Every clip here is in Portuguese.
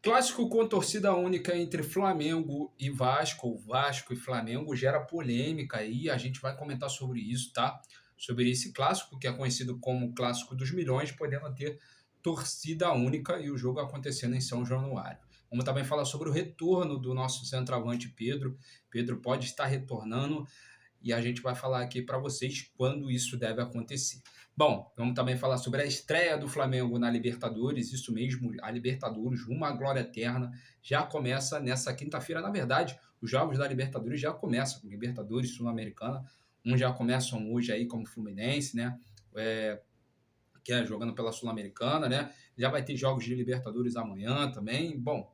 Clássico com torcida única entre Flamengo e Vasco, ou Vasco e Flamengo, gera polêmica aí, a gente vai comentar sobre isso, tá? Sobre esse clássico, que é conhecido como Clássico dos Milhões, podendo ter torcida única e o jogo acontecendo em São Januário. Vamos também falar sobre o retorno do nosso centroavante Pedro. Pedro pode estar retornando e a gente vai falar aqui para vocês quando isso deve acontecer. Bom, vamos também falar sobre a estreia do Flamengo na Libertadores, isso mesmo, a Libertadores, rumo à glória eterna, já começa nessa quinta-feira. Na verdade, os jogos da Libertadores já começam, Libertadores Sul-Americana, uns já começam hoje aí como Fluminense, né? Que é jogando pela Sul-Americana, né? Já vai ter jogos de Libertadores amanhã também. Bom,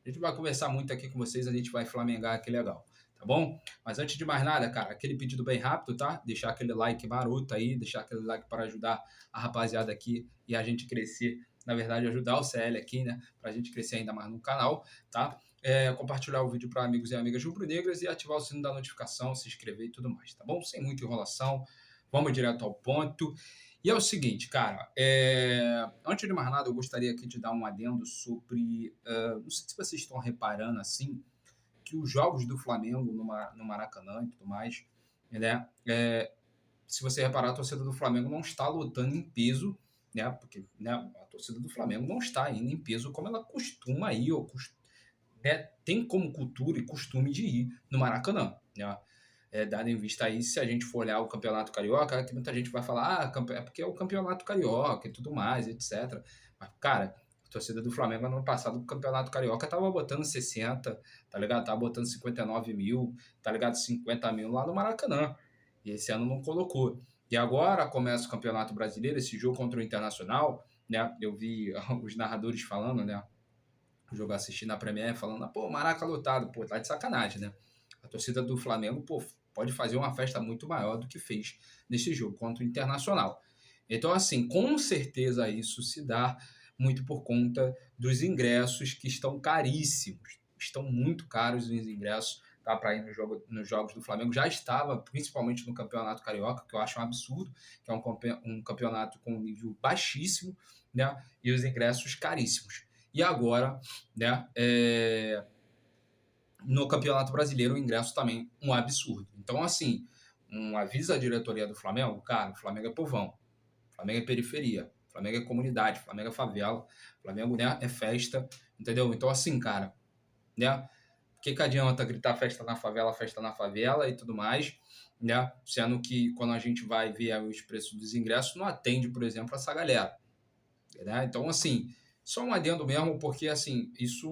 a gente vai conversar muito aqui com vocês, a gente vai flamengar aqui legal, tá bom? Mas antes de mais nada, cara, aquele pedido bem rápido, tá? Deixar aquele like maroto aí, deixar aquele like para ajudar a rapaziada aqui e a gente crescer, na verdade, ajudar o CL aqui, né? Pra gente crescer ainda mais no canal, tá? Compartilhar o vídeo para amigos e amigas rubro-negras e ativar o sino da notificação, se inscrever e tudo mais, tá bom? Sem muita enrolação, vamos direto ao ponto. E é o seguinte, cara, antes de mais nada, eu gostaria aqui de dar um adendo sobre. Não sei se vocês estão reparando assim, que os jogos do Flamengo no Maracanã e tudo mais, né? Se você reparar, a torcida do Flamengo não está lotando em peso, né? Porque né, a torcida do Flamengo não está indo em peso como ela costuma ir, né, tem como cultura e costume de ir no Maracanã, né? Dado em vista aí, se a gente for olhar o Campeonato Carioca, que muita gente vai falar, é porque é o Campeonato Carioca e tudo mais, etc. Mas, cara, a torcida do Flamengo ano passado, o Campeonato Carioca tava botando 60, tá ligado? Tava botando 59 mil, tá ligado? 50 mil lá no Maracanã. E esse ano não colocou. E agora começa o Campeonato Brasileiro, esse jogo contra o Internacional, né? Eu vi os narradores falando, né? O jogo assistindo na Premier, falando, pô, Maraca lotado, pô, tá de sacanagem, né? A torcida do Flamengo, pô, pode fazer uma festa muito maior do que fez nesse jogo contra o Internacional. Então, assim, com certeza isso se dá muito por conta dos ingressos que estão caríssimos. Estão muito caros os ingressos, tá, para ir nos jogos do Flamengo. Já estava, principalmente no Campeonato Carioca, que eu acho um absurdo, que é um campeonato com nível baixíssimo, né? E os ingressos caríssimos. E agora, né, no Campeonato Brasileiro, o ingresso também um absurdo. Então, assim, um aviso à diretoria do Flamengo, cara, o Flamengo é povão, o Flamengo é periferia, o Flamengo é comunidade, o Flamengo é favela, o Flamengo, né, é festa, entendeu? Então, assim, cara, né, o que adianta gritar festa na favela e tudo mais, né, sendo que quando a gente vai ver os preços dos ingressos, não atende, por exemplo, essa galera, né? Então, assim, só um adendo mesmo, porque, assim, isso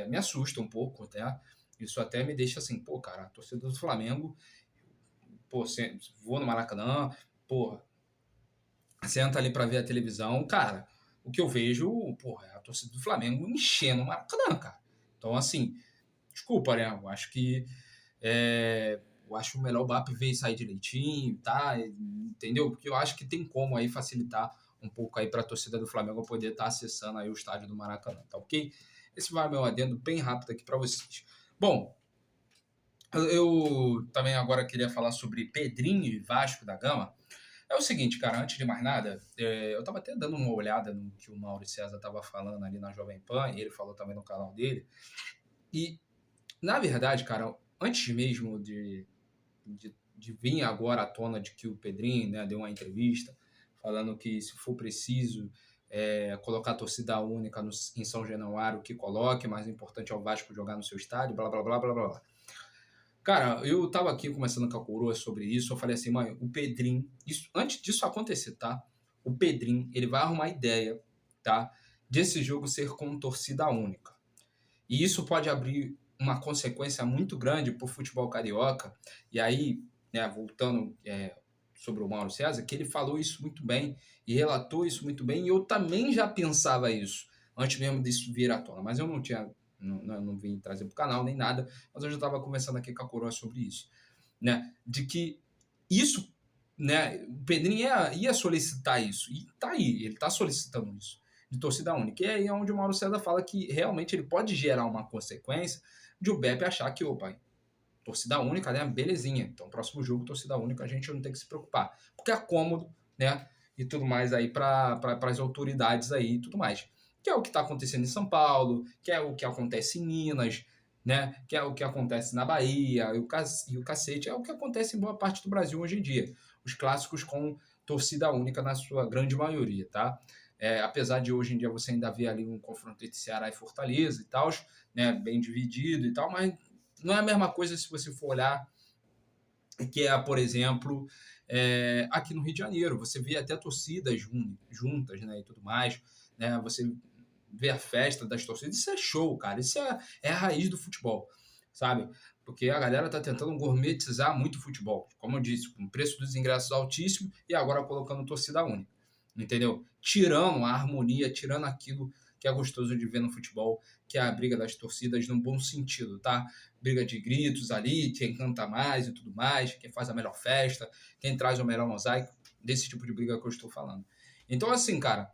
me assusta um pouco, né? Isso até me deixa assim, pô, cara, a torcida do Flamengo, pô, vou no Maracanã, pô, senta ali pra ver a televisão, cara, o que eu vejo, pô, é a torcida do Flamengo enchendo o Maracanã, cara. Então, assim, desculpa, né? Eu acho melhor o BAP ver e sair direitinho, tá? Entendeu? Porque eu acho que tem como aí facilitar um pouco aí para a torcida do Flamengo poder estar acessando aí o estádio do Maracanã, tá ok? Esse vai meu adendo bem rápido aqui para vocês. Bom, eu também agora queria falar sobre Pedrinho e Vasco da Gama. É o seguinte, cara, antes de mais nada, eu estava até dando uma olhada no que o Mauro César estava falando ali na Jovem Pan, e ele falou também no canal dele. E, na verdade, cara, antes mesmo de vir agora à tona de que o Pedrinho, né, deu uma entrevista falando que se for preciso colocar a torcida única em São Januário, que coloque, mas o importante é o Vasco jogar no seu estádio, blá, blá, blá, blá, blá, blá. Cara, eu tava aqui conversando com a coroa sobre isso, eu falei assim, mãe, o Pedrinho, antes disso acontecer, tá? O Pedrinho, ele vai arrumar ideia, tá? Desse jogo ser com torcida única. E isso pode abrir uma consequência muito grande para o futebol carioca. E aí, né, voltando sobre o Mauro César, que ele falou isso muito bem e relatou isso muito bem, e eu também já pensava isso antes mesmo disso vir à tona, mas eu não vim trazer para o canal nem nada, mas eu já estava conversando aqui com a coroa sobre isso, né, de que isso, né, o Pedrinho ia solicitar isso, e tá aí, ele está solicitando isso, de torcida única. E aí é onde o Mauro César fala que realmente ele pode gerar uma consequência de o Beppe achar que, opa, torcida única, né, belezinha. Então, próximo jogo, torcida única, a gente não tem que se preocupar. Porque é cômodo, né, e tudo mais aí para as autoridades aí e tudo mais. que é o que está acontecendo em São Paulo, que é o que acontece em Minas, né? Que é o que acontece na Bahia, e o cacete, é o que acontece em boa parte do Brasil hoje em dia. Os clássicos com torcida única na sua grande maioria, tá? Apesar de hoje em dia você ainda ver ali um confronto entre Ceará e Fortaleza e tal, né? Bem dividido e tal, mas não é a mesma coisa se você for olhar que é, por exemplo, aqui no Rio de Janeiro. Você vê até torcidas juntas, né, e tudo mais, né? Você vê a festa das torcidas. Isso é show, cara. Isso é a raiz do futebol, sabe? Porque a galera tá tentando gourmetizar muito o futebol. Como eu disse, com o preço dos ingressos altíssimo e agora colocando torcida única. Entendeu? Tirando a harmonia, tirando aquilo que é gostoso de ver no futebol, que é a briga das torcidas no bom sentido, tá? Briga de gritos ali, quem canta mais e tudo mais, quem faz a melhor festa, quem traz o melhor mosaico, desse tipo de briga que eu estou falando. Então, assim, cara,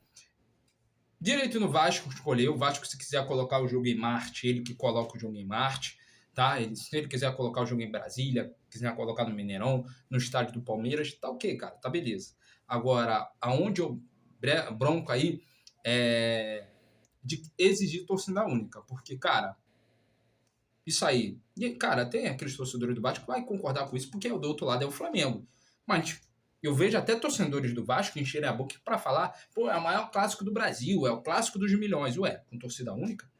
direito no Vasco escolher. O Vasco, se quiser colocar o jogo em Marte, ele que coloca o jogo em Marte, tá? Se ele quiser colocar o jogo em Brasília, quiser colocar no Mineirão, no estádio do Palmeiras, tá ok, cara, tá beleza. Agora, aonde eu bronco aí é de exigir torcida única, porque, cara, isso aí. E, cara, tem aqueles torcedores do Vasco que vai concordar com isso, porque do outro lado é o Flamengo. Mas eu vejo até torcedores do Vasco encherem a boca para falar, pô, é o maior clássico do Brasil, é o clássico dos milhões. Ué, com torcida única?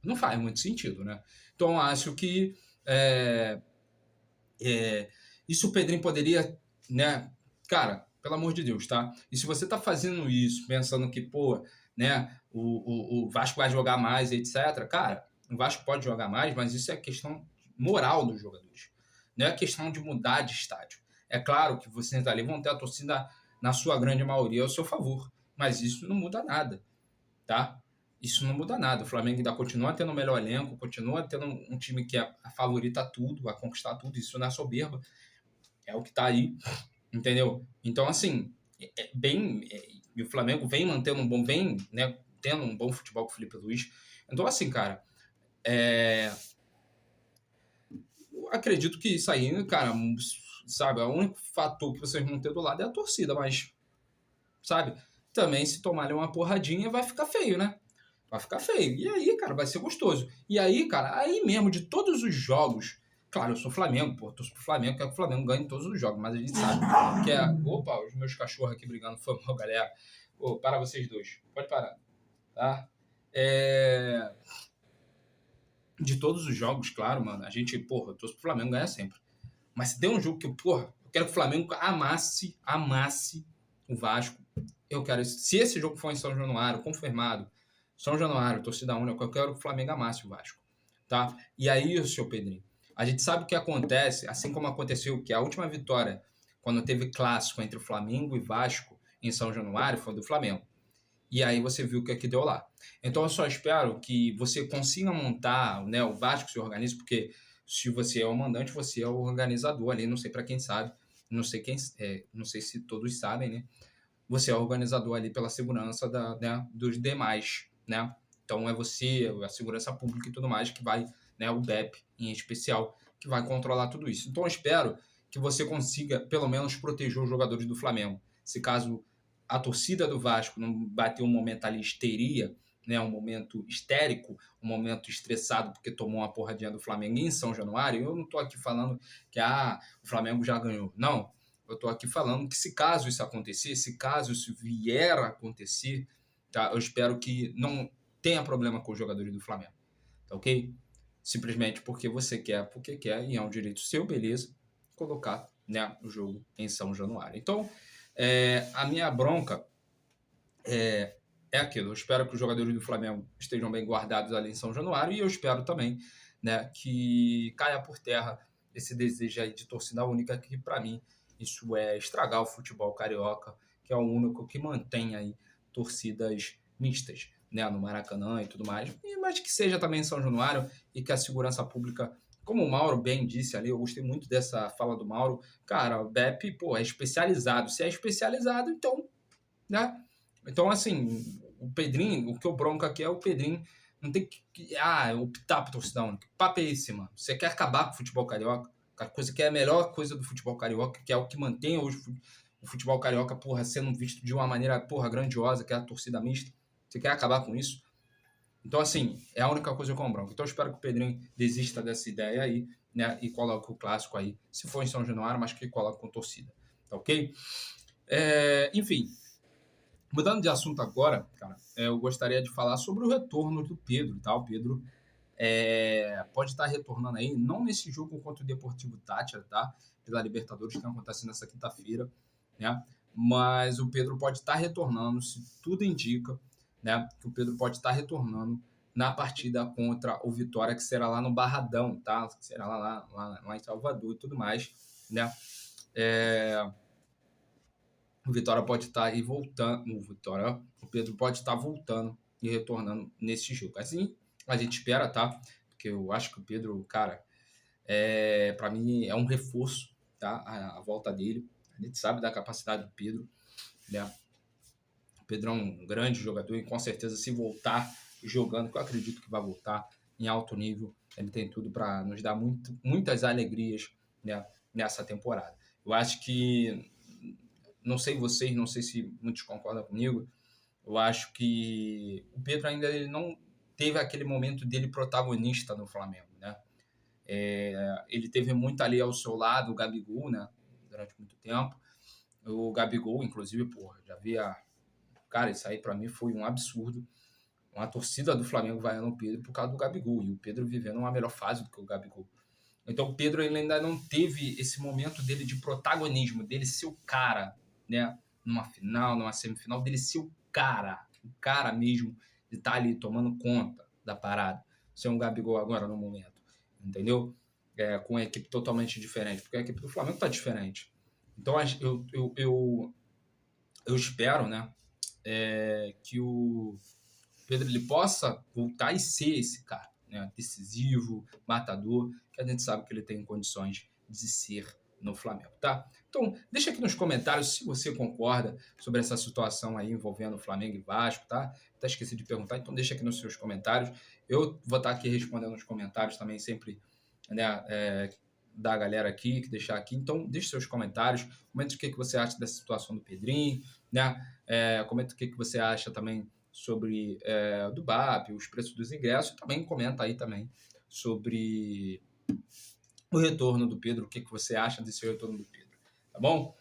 Não faz muito sentido, né? Então, acho que é, é, isso o Pedrinho poderia, né? Cara, pelo amor de Deus, tá? E se você tá fazendo isso, pensando que, pô, né, o Vasco vai jogar mais, etc., cara, o Vasco pode jogar mais, mas isso é questão moral dos jogadores. Não é questão de mudar de estádio. É claro que vocês ali vão ter a torcida, na sua grande maioria, ao seu favor, mas isso não muda nada, tá? Isso não muda nada. O Flamengo ainda continua tendo o melhor elenco, continua tendo um time que é a favorita a tudo, a conquistar tudo. Isso não é soberba, é o que tá aí, entendeu? Então, assim, e o Flamengo vem mantendo um bom, vem, né, tendo um bom futebol com o Felipe Luiz. Então, assim, cara, eu acredito que isso aí, cara, sabe, o único fator que vocês vão ter do lado é a torcida, mas, sabe, também se tomarem uma porradinha vai ficar feio, né? Vai ficar feio. E aí, cara, vai ser gostoso. E aí, cara, aí mesmo, de todos os jogos. Claro, eu sou Flamengo, pô, torço pro Flamengo, quero que o Flamengo ganhe todos os jogos, mas a gente sabe que é. Opa, os meus cachorros aqui brigando, foi mal, galera. Ô, para vocês dois. Pode parar, tá? De todos os jogos, claro, mano, a gente, porra, eu torço pro Flamengo ganhar sempre. Mas se der um jogo que, porra, eu quero que o Flamengo amasse o Vasco. Eu quero. Se esse jogo for em São Januário, confirmado, São Januário, torcida única, eu quero que o Flamengo amasse o Vasco. Tá? E aí, seu Pedrinho, a gente sabe o que acontece, assim como aconteceu que a última vitória, quando teve clássico entre o Flamengo e Vasco em São Januário, foi do Flamengo. E aí você viu o que é que deu lá. Então eu só espero que você consiga montar, né, o Vasco se organize, porque se você é o mandante, você é o organizador ali, não sei para quem sabe, não sei quem, não sei se todos sabem, né? Você é o organizador ali pela segurança né, dos demais, né? Então é você, a segurança pública e tudo mais que vai, né, o BEP em especial, que vai controlar tudo isso. Então eu espero que você consiga pelo menos proteger os jogadores do Flamengo. Se caso a torcida do Vasco não bater um momento ali histeria, né, um momento histérico, um momento estressado porque tomou uma porradinha do Flamengo em São Januário, eu não estou aqui falando que o Flamengo já ganhou. Não, eu estou aqui falando que se caso isso acontecer, se caso isso vier a acontecer, tá, eu espero que não tenha problema com os jogadores do Flamengo, tá ok? Simplesmente porque você quer, porque quer, e é um direito seu, beleza, colocar, né, o jogo em São Januário. Então, a minha bronca é aquilo. Eu espero que os jogadores do Flamengo estejam bem guardados ali em São Januário e eu espero também, né, que caia por terra esse desejo aí de torcida única, que para mim isso é estragar o futebol carioca, que é o único que mantém aí torcidas mistas, né, no Maracanã e tudo mais, mas que seja também em São Januário e que a segurança pública, como o Mauro bem disse ali, eu gostei muito dessa fala do Mauro, cara, o BEP, pô, é especializado. Se é especializado, então, né? Então, assim, o Pedrinho, o que eu bronco aqui é o Pedrinho não tem que optar por torcida única. Papo é esse, mano. Você quer acabar com o futebol carioca? A coisa que é a melhor coisa do futebol carioca, que é o que mantém hoje o futebol carioca, porra, sendo visto de uma maneira, porra, grandiosa, que é a torcida mista. Você quer acabar com isso? Então, assim, é a única coisa com o Branco. Então, eu espero que o Pedrinho desista dessa ideia aí, né? E coloque o clássico aí, se for em São Januário, mas que coloque com torcida. Tá ok? Enfim, mudando de assunto agora, cara, eu gostaria de falar sobre o retorno do Pedro, tá? O Pedro pode estar retornando aí, não nesse jogo contra o Deportivo Táchira, tá? Pela Libertadores, que acontece nessa quinta-feira, né? Mas o Pedro pode estar retornando, se tudo indica, né? Que o Pedro pode estar retornando na partida contra o Vitória, que será lá no Barradão, tá? Que será lá em Salvador e tudo mais, né? O Vitória pode estar aí voltando, o Pedro pode estar voltando e retornando nesse jogo. Assim, a gente espera, tá? Porque eu acho que o Pedro, cara, para mim é um reforço, tá? A volta dele. A gente sabe da capacidade do Pedro, né? O Pedro é um grande jogador e com certeza se voltar jogando, que eu acredito que vai voltar em alto nível, ele tem tudo para nos dar muitas alegrias, né, nessa temporada. Eu acho que, não sei vocês, não sei se muitos concordam comigo, eu acho que o Pedro ainda ele não teve aquele momento dele protagonista no Flamengo, né? Ele teve muito ali ao seu lado o Gabigol, né? Durante muito tempo. O Gabigol, inclusive, porra, já via. Cara, isso aí para mim foi um absurdo. Uma torcida do Flamengo vaiando o Pedro por causa do Gabigol. E o Pedro vivendo uma melhor fase do que o Gabigol. Então o Pedro ele ainda não teve esse momento dele de protagonismo, dele ser o cara, né? Numa final, numa semifinal, dele ser o cara mesmo, de estar ali tomando conta da parada. Ser um Gabigol agora no momento, entendeu? Com uma equipe totalmente diferente, porque a equipe do Flamengo tá diferente. Então eu espero, né, que o Pedro ele possa voltar e ser esse cara, né? Decisivo, matador, que a gente sabe que ele tem condições de ser no Flamengo, tá? Então, deixa aqui nos comentários se você concorda sobre essa situação aí envolvendo Flamengo e Vasco, tá? Até esqueci de perguntar, então deixa aqui nos seus comentários. Eu vou estar aqui respondendo nos comentários também, sempre, né, da galera aqui, que deixar aqui. Então, deixe seus comentários, comente o que você acha dessa situação do Pedrinho, né? Comenta o que você acha também sobre do BAP, os preços dos ingressos, e também comenta aí também sobre o retorno do Pedro, o que você acha desse retorno do Pedro, tá bom?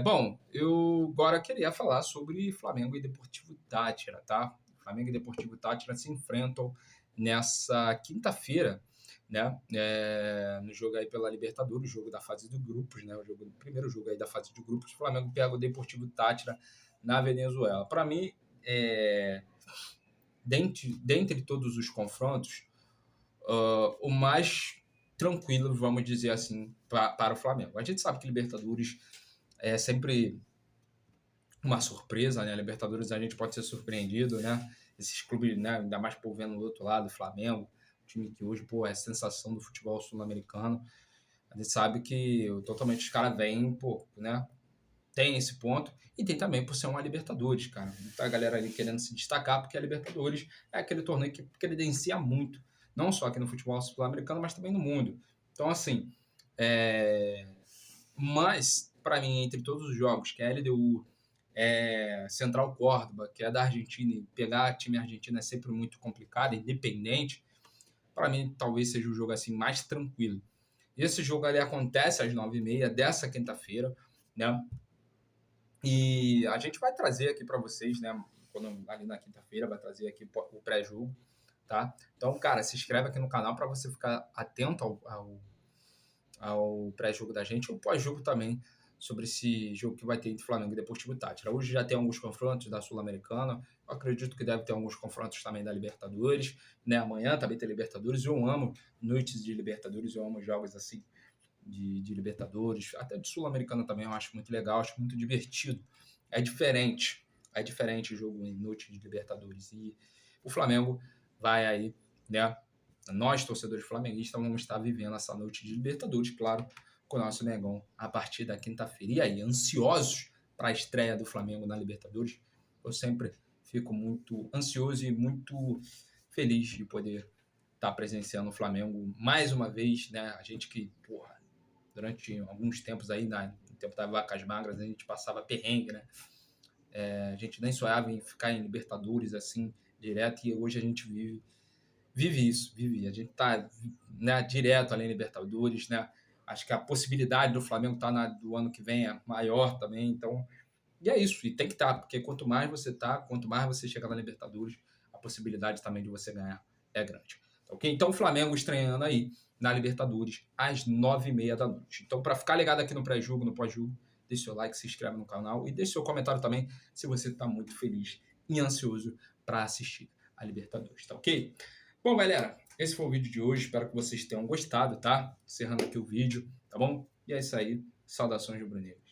Bom, eu agora queria falar sobre Flamengo e Deportivo Táchira, tá? Flamengo e Deportivo Táchira se enfrentam nessa quinta-feira, né? No jogo aí pela Libertadores, o jogo da fase de grupos, né? O primeiro jogo aí da fase de grupos, o Flamengo pega o Deportivo Táchira na Venezuela. Para mim, dentre todos os confrontos, o mais tranquilo, vamos dizer assim, para o Flamengo. A gente sabe que Libertadores é sempre uma surpresa, né? Libertadores a gente pode ser surpreendido, né? Esses clubes, né? Ainda mais por vendo do outro lado, o Flamengo, um time que hoje, pô, é a sensação do futebol sul-americano. A gente sabe que totalmente os caras vêm, pô, né? Tem esse ponto. E tem também por ser uma Libertadores, cara. Muita galera ali querendo se destacar, porque a Libertadores é aquele torneio que credencia muito. Não só aqui no futebol sul-americano, mas também no mundo. Então, assim, mas, para mim, entre todos os jogos, que é a LDU, Central Córdoba, que é da Argentina, e pegar time argentino é sempre muito complicado, independente, para mim, talvez seja o jogo assim mais tranquilo. Esse jogo ali acontece às 9h30 dessa quinta-feira, né? E a gente vai trazer aqui para vocês, né? Quando, ali na quinta-feira, vai trazer aqui o pré-jogo, tá? Então, cara, se inscreve aqui no canal para você ficar atento ao pré-jogo da gente, ou pós-jogo também, sobre esse jogo que vai ter entre Flamengo e Deportivo Táchira. Hoje já tem alguns confrontos da Sul-Americana, eu acredito que deve ter alguns confrontos também da Libertadores, né? Amanhã também tem Libertadores, eu amo noites de Libertadores, eu amo jogos assim de Libertadores, até de Sul-Americana também eu acho muito legal, acho muito divertido. É diferente o jogo em noite de Libertadores. E o Flamengo vai aí, né? Nós, torcedores flamenguistas, vamos estar vivendo essa noite de Libertadores, claro, com o nosso Negão a partir da quinta-feira. E aí, ansiosos para a estreia do Flamengo na Libertadores, eu sempre fico muito ansioso e muito feliz de poder estar presenciando o Flamengo mais uma vez, né? A gente que, porra, durante alguns tempos aí, no tempo das vacas magras, a gente passava perrengue, né? A gente nem sonhava em ficar em Libertadores assim direto e hoje a gente vive isso, vive. A gente tá, né, direto além Libertadores, né? Acho que a possibilidade do Flamengo estar do ano que vem é maior também, então e é isso, e tem que estar, porque quanto mais você tá, quanto mais você chega na Libertadores, a possibilidade também de você ganhar é grande. Tá ok? Então o Flamengo estreando aí na Libertadores às 9h30 da noite. Então, para ficar ligado aqui no pré-jogo, no pós-jogo, deixe seu like, se inscreve no canal e deixe seu comentário também se você está muito feliz e ansioso para assistir a Libertadores, tá ok? Bom, galera, esse foi o vídeo de hoje. Espero que vocês tenham gostado, tá? Encerrando aqui o vídeo, tá bom? E é isso aí. Saudações rubro-negras.